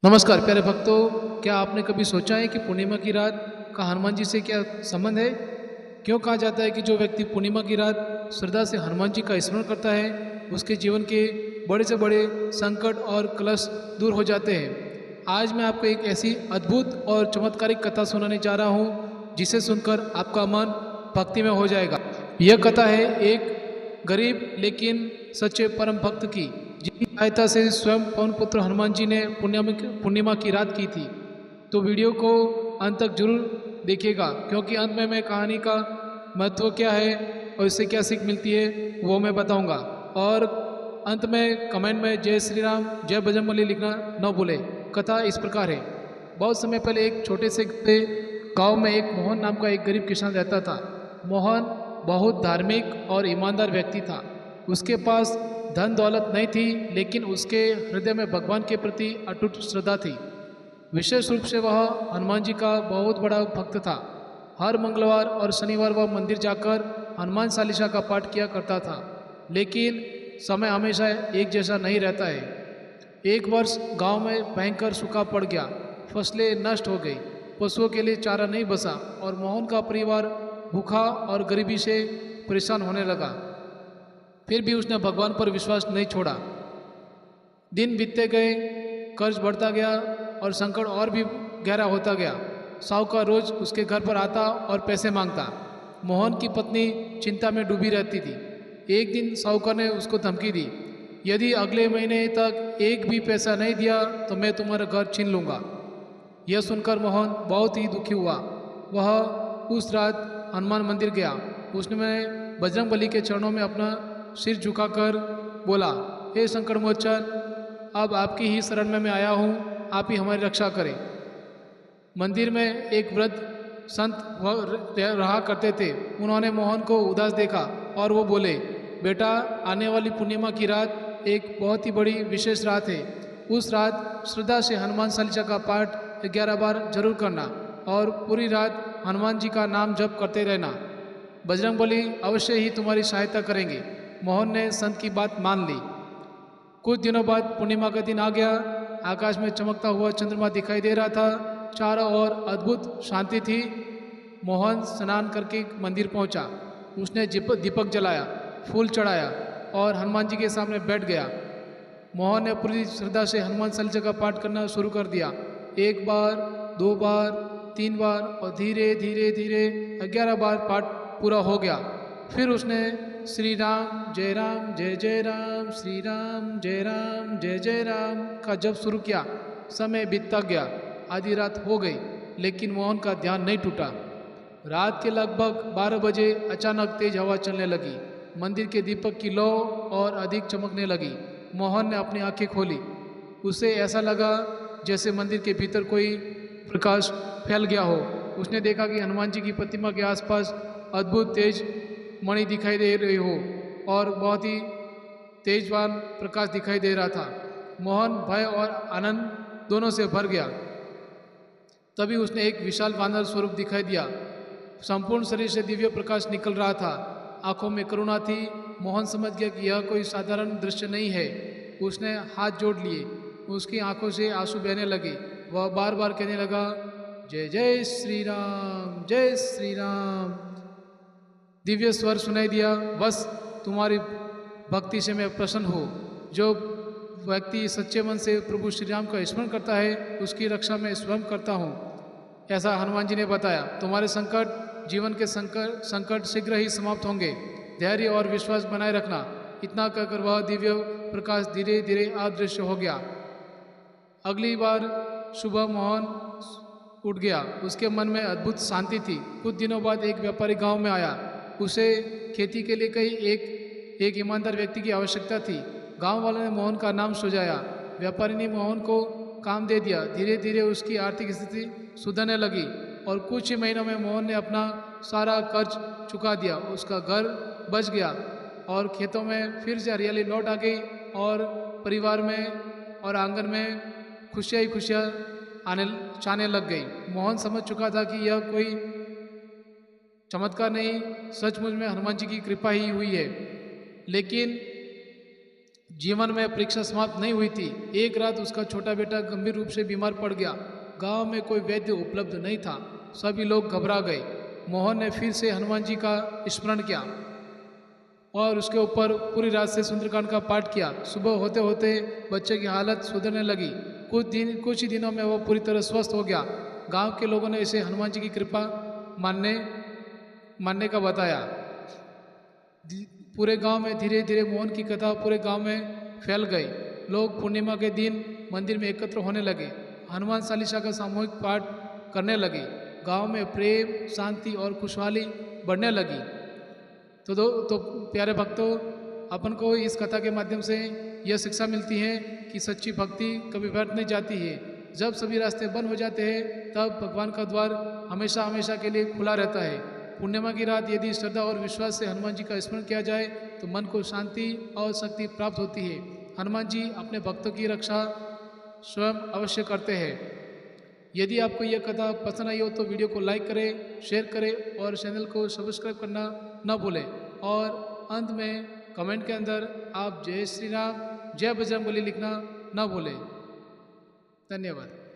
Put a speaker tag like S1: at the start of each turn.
S1: नमस्कार प्यारे भक्तों, क्या आपने कभी सोचा है कि पूर्णिमा की रात का हनुमान जी से क्या संबंध है? क्यों कहा जाता है कि जो व्यक्ति पूर्णिमा की रात श्रद्धा से हनुमान जी का स्मरण करता है, उसके जीवन के बड़े से बड़े संकट और कलश दूर हो जाते हैं। आज मैं आपको एक ऐसी अद्भुत और चमत्कारिक कथा सुनाने जा रहा हूँ, जिसे सुनकर आपका मन भक्ति में हो जाएगा। यह कथा है एक गरीब लेकिन सच्चे परम भक्त की, जिनकी सहायता से स्वयं पवन पुत्र हनुमान जी ने पूर्णिमा की रात की थी। तो वीडियो को अंत तक जरूर देखिएगा, क्योंकि अंत में मैं कहानी का महत्व क्या है और इससे क्या सीख मिलती है वो मैं बताऊंगा। और अंत में कमेंट में जय श्री राम जय बजरंगबली लिखना न भूले। कथा इस प्रकार है। बहुत समय पहले एक छोटे से गांव में एक मोहन नाम का एक गरीब किसान रहता था। मोहन बहुत धार्मिक और ईमानदार व्यक्ति था। उसके पास धन दौलत नहीं थी, लेकिन उसके हृदय में भगवान के प्रति अटूट श्रद्धा थी। विशेष रूप से वह हनुमान जी का बहुत बड़ा भक्त था। हर मंगलवार और शनिवार वह मंदिर जाकर हनुमान चालीसा का पाठ किया करता था। लेकिन समय हमेशा एक जैसा नहीं रहता है। एक वर्ष गांव में भयंकर सूखा पड़ गया। फसलें नष्ट हो गई, पशुओं के लिए चारा नहीं बचा और मोहन का परिवार भूखा और गरीबी से परेशान होने लगा। फिर भी उसने भगवान पर विश्वास नहीं छोड़ा। दिन बीतते गए, कर्ज बढ़ता गया और संकट और भी गहरा होता गया। साहूकार रोज उसके घर पर आता और पैसे मांगता। मोहन की पत्नी चिंता में डूबी रहती थी। एक दिन साहूकार ने उसको धमकी दी, यदि अगले महीने तक एक भी पैसा नहीं दिया तो मैं तुम्हारा घर छीन लूँगा। यह सुनकर मोहन बहुत ही दुखी हुआ। वह उस रात हनुमान मंदिर गया। उसने बजरंगबली के चरणों में अपना सिर झुकाकर बोला, हे संकट मोचन, अब आपकी ही शरण में मैं आया हूँ, आप ही हमारी रक्षा करें। मंदिर में एक वृद्ध संत रहा करते थे। उन्होंने मोहन को उदास देखा और वो बोले, बेटा, आने वाली पूर्णिमा की रात एक बहुत ही बड़ी विशेष रात है। उस रात श्रद्धा से हनुमान चालीसा का पाठ 11 बार जरूर करना और पूरी रात हनुमान जी का नाम जप करते रहना। बजरंगबली अवश्य ही तुम्हारी सहायता करेंगे। मोहन ने संत की बात मान ली। कुछ दिनों बाद पूर्णिमा का दिन आ गया। आकाश में चमकता हुआ चंद्रमा दिखाई दे रहा था। चारों ओर अद्भुत शांति थी। मोहन स्नान करके मंदिर पहुंचा। उसने दीपक जलाया, फूल चढ़ाया और हनुमान जी के सामने बैठ गया। मोहन ने पूरी श्रद्धा से हनुमान चालीसा का पाठ करना शुरू कर दिया। 1 बार, 2 बार, 3 बार और धीरे धीरे धीरे 11 बार पाठ पूरा हो गया। फिर उसने श्री राम जय राम श्री राम जय जय राम का जप शुरू किया। समय बीतता गया, आधी रात हो गई, लेकिन मोहन का ध्यान नहीं टूटा। रात के लगभग 12 बजे अचानक तेज हवा चलने लगी। मंदिर के दीपक की लौ और अधिक चमकने लगी। मोहन ने अपनी आंखें खोली। उसे ऐसा लगा जैसे मंदिर के भीतर कोई प्रकाश फैल गया हो। उसने देखा कि हनुमान जी की प्रतिमा के आसपास अद्भुत तेज मणि दिखाई दे रही हो और बहुत ही तेजवान प्रकाश दिखाई दे रहा था। मोहन भय और आनंद दोनों से भर गया। तभी उसने एक विशाल वानर स्वरूप दिखाई दिया। संपूर्ण शरीर से दिव्य प्रकाश निकल रहा था। आंखों में करुणा थी। मोहन समझ गया कि यह कोई साधारण दृश्य नहीं है। उसने हाथ जोड़ लिए। उसकी आंखों से आंसू बहने लगे। वह बार बार कहने लगा, जय जय श्री राम जय श्री राम। दिव्य स्वर सुनाई दिया, बस तुम्हारी भक्ति से मैं प्रसन्न हूँ। जो व्यक्ति सच्चे मन से प्रभु श्री राम का स्मरण करता है, उसकी रक्षा मैं स्वयं करता हूँ, ऐसा हनुमान जी ने बताया। तुम्हारे जीवन के संकट शीघ्र ही समाप्त होंगे। धैर्य और विश्वास बनाए रखना। इतना कहकर वह दिव्य प्रकाश धीरे धीरे अदृश्य हो गया। अगली बार सुबह मोहन उठ गया। उसके मन में अद्भुत शांति थी। कुछ दिनों बाद एक व्यापारी गांव में आया। उसे खेती के लिए एक ईमानदार व्यक्ति की आवश्यकता थी। गांव वालों ने मोहन का नाम सुझाया। व्यापारी ने मोहन को काम दे दिया। धीरे धीरे उसकी आर्थिक स्थिति सुधरने लगी और कुछ ही महीनों में मोहन ने अपना सारा कर्ज चुका दिया। उसका घर बच गया और खेतों में फिर से हरियाली लौट आ गई और परिवार में और आंगन में खुशियाँ ही खुशियाँ छाने लग गई। मोहन समझ चुका था कि यह कोई चमत्कार नहीं, सचमुच में हनुमान जी की कृपा ही हुई है। लेकिन जीवन में परीक्षा समाप्त नहीं हुई थी। एक रात उसका छोटा बेटा गंभीर रूप से बीमार पड़ गया। गांव में कोई वैद्य उपलब्ध नहीं था। सभी लोग घबरा गए। मोहन ने फिर से हनुमान जी का स्मरण किया और उसके ऊपर पूरी रात से सुंदरकांड का पाठ किया। सुबह होते होते बच्चे की हालत सुधरने लगी। कुछ ही दिनों में वो पूरी तरह स्वस्थ हो गया। गांव के लोगों ने इसे हनुमान जी की कृपा मानने का बताया। पूरे गांव में धीरे धीरे मोहन की कथा पूरे गांव में फैल गई। लोग पूर्णिमा के दिन मंदिर में एकत्र होने लगे। हनुमान चालीसा का सामूहिक पाठ करने लगे। गांव में प्रेम, शांति और खुशहाली बढ़ने लगी। तो प्यारे भक्तों, अपन को इस कथा के माध्यम से यह शिक्षा मिलती है कि सच्ची भक्ति कभी व्यर्थ नहीं जाती है। जब सभी रास्ते बंद हो जाते हैं तब भगवान का द्वार हमेशा हमेशा के लिए खुला रहता है। पूर्णिमा की रात यदि श्रद्धा और विश्वास से हनुमान जी का स्मरण किया जाए तो मन को शांति और शक्ति प्राप्त होती है। हनुमान जी अपने भक्तों की रक्षा स्वयं अवश्य करते हैं। यदि आपको यह कथा पसंद आई हो तो वीडियो को लाइक करें, शेयर करें और चैनल को सब्सक्राइब करना न भूलें। और अंत में कमेंट के अंदर आप जय श्री राम, जय बजरंगबली लिखना न भूलें। धन्यवाद।